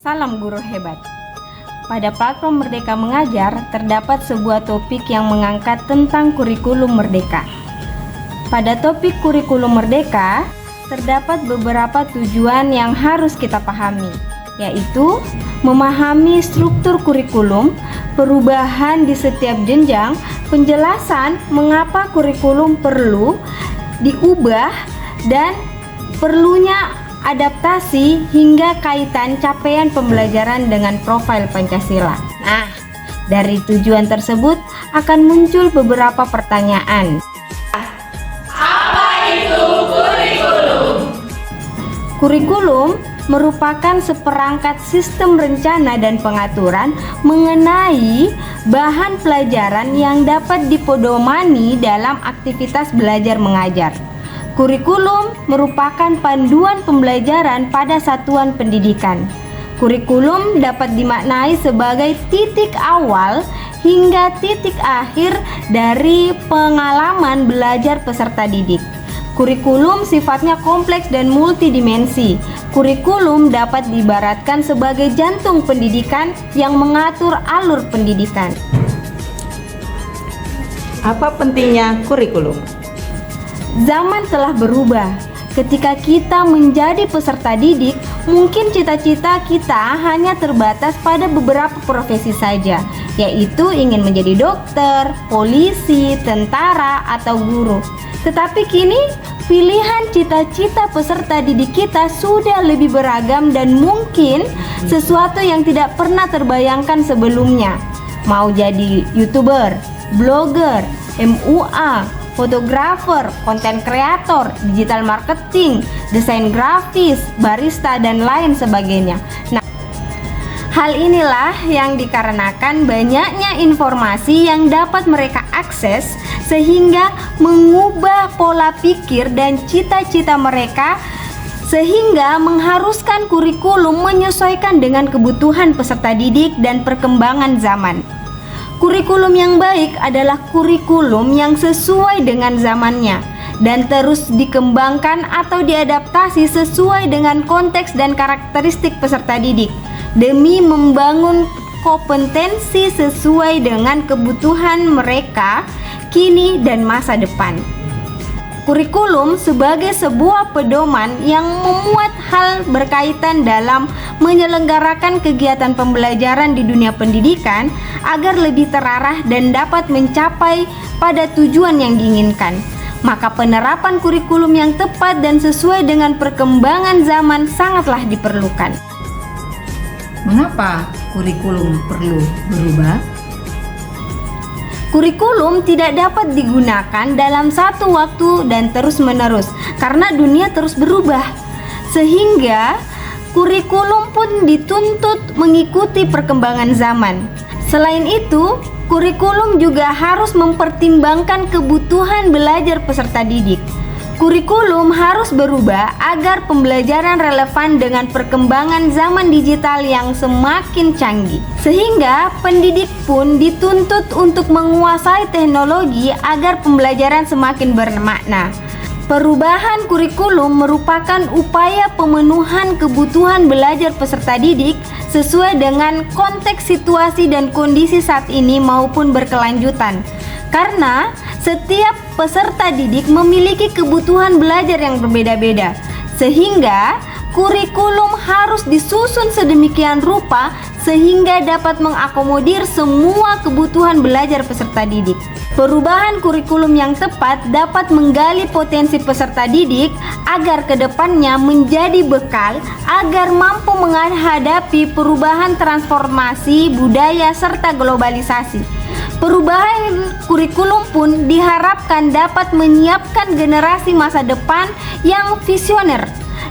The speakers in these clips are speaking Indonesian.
Salam guru hebat. Pada platform Merdeka Mengajar terdapat sebuah topik yang mengangkat tentang kurikulum merdeka. Pada topik kurikulum merdeka terdapat beberapa tujuan yang harus kita pahami, yaitu memahami struktur kurikulum, perubahan di setiap jenjang, penjelasan mengapa kurikulum perlu diubah dan perlunya adaptasi hingga kaitan capaian pembelajaran dengan profil Pancasila. Nah, dari tujuan tersebut akan muncul beberapa pertanyaan. Apa itu kurikulum? Kurikulum merupakan seperangkat sistem rencana dan pengaturan mengenai bahan pelajaran yang dapat dipedomani dalam aktivitas belajar mengajar. Kurikulum merupakan panduan pembelajaran pada satuan pendidikan. Kurikulum dapat dimaknai sebagai titik awal hingga titik akhir dari pengalaman belajar peserta didik. Kurikulum sifatnya kompleks dan multidimensi. Kurikulum dapat diibaratkan sebagai jantung pendidikan yang mengatur alur pendidikan. Apa pentingnya kurikulum? Zaman telah berubah. Ketika kita menjadi peserta didik, mungkin cita-cita kita hanya terbatas pada beberapa profesi saja, yaitu ingin menjadi dokter, polisi, tentara, atau guru. Tetapi kini, pilihan cita-cita peserta didik kita sudah lebih beragam dan mungkin sesuatu yang tidak pernah terbayangkan sebelumnya. Mau jadi YouTuber, blogger, MUA, fotografer, konten kreator, digital marketing, desain grafis, barista, dan lain sebagainya. Nah, hal inilah yang dikarenakan banyaknya informasi yang dapat mereka akses sehingga mengubah pola pikir dan cita-cita mereka sehingga mengharuskan kurikulum menyesuaikan dengan kebutuhan peserta didik dan perkembangan zaman. Kurikulum yang baik adalah kurikulum yang sesuai dengan zamannya dan terus dikembangkan atau diadaptasi sesuai dengan konteks dan karakteristik peserta didik demi membangun kompetensi sesuai dengan kebutuhan mereka kini dan masa depan. Kurikulum sebagai sebuah pedoman yang memuat hal berkaitan dalam menyelenggarakan kegiatan pembelajaran di dunia pendidikan agar lebih terarah dan dapat mencapai pada tujuan yang diinginkan. Maka penerapan kurikulum yang tepat dan sesuai dengan perkembangan zaman sangatlah diperlukan. Mengapa kurikulum perlu berubah? Kurikulum tidak dapat digunakan dalam satu waktu dan terus-menerus karena dunia terus berubah. Sehingga kurikulum pun dituntut mengikuti perkembangan zaman. Selain itu, kurikulum juga harus mempertimbangkan kebutuhan belajar peserta didik. Kurikulum harus berubah agar pembelajaran relevan dengan perkembangan zaman digital yang semakin canggih. Sehingga pendidik pun dituntut untuk menguasai teknologi agar pembelajaran semakin bermakna. Perubahan kurikulum merupakan upaya pemenuhan kebutuhan belajar peserta didik sesuai dengan konteks situasi dan kondisi saat ini maupun berkelanjutan. Karena setiap peserta didik memiliki kebutuhan belajar yang berbeda-beda, sehingga kurikulum harus disusun sedemikian rupa sehingga dapat mengakomodir semua kebutuhan belajar peserta didik. Perubahan kurikulum yang tepat dapat menggali potensi peserta didik agar kedepannya menjadi bekal agar mampu menghadapi perubahan transformasi budaya serta globalisasi. Perubahan kurikulum pun diharapkan dapat menyiapkan generasi masa depan yang visioner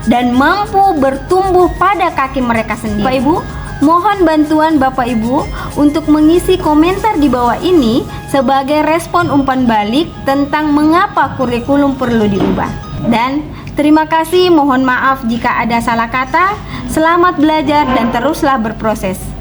dan mampu bertumbuh pada kaki mereka sendiri. Bapak Ibu, mohon bantuan Bapak Ibu untuk mengisi komentar di bawah ini sebagai respon umpan balik tentang mengapa kurikulum perlu diubah. Dan terima kasih, mohon maaf jika ada salah kata. Selamat belajar dan teruslah berproses.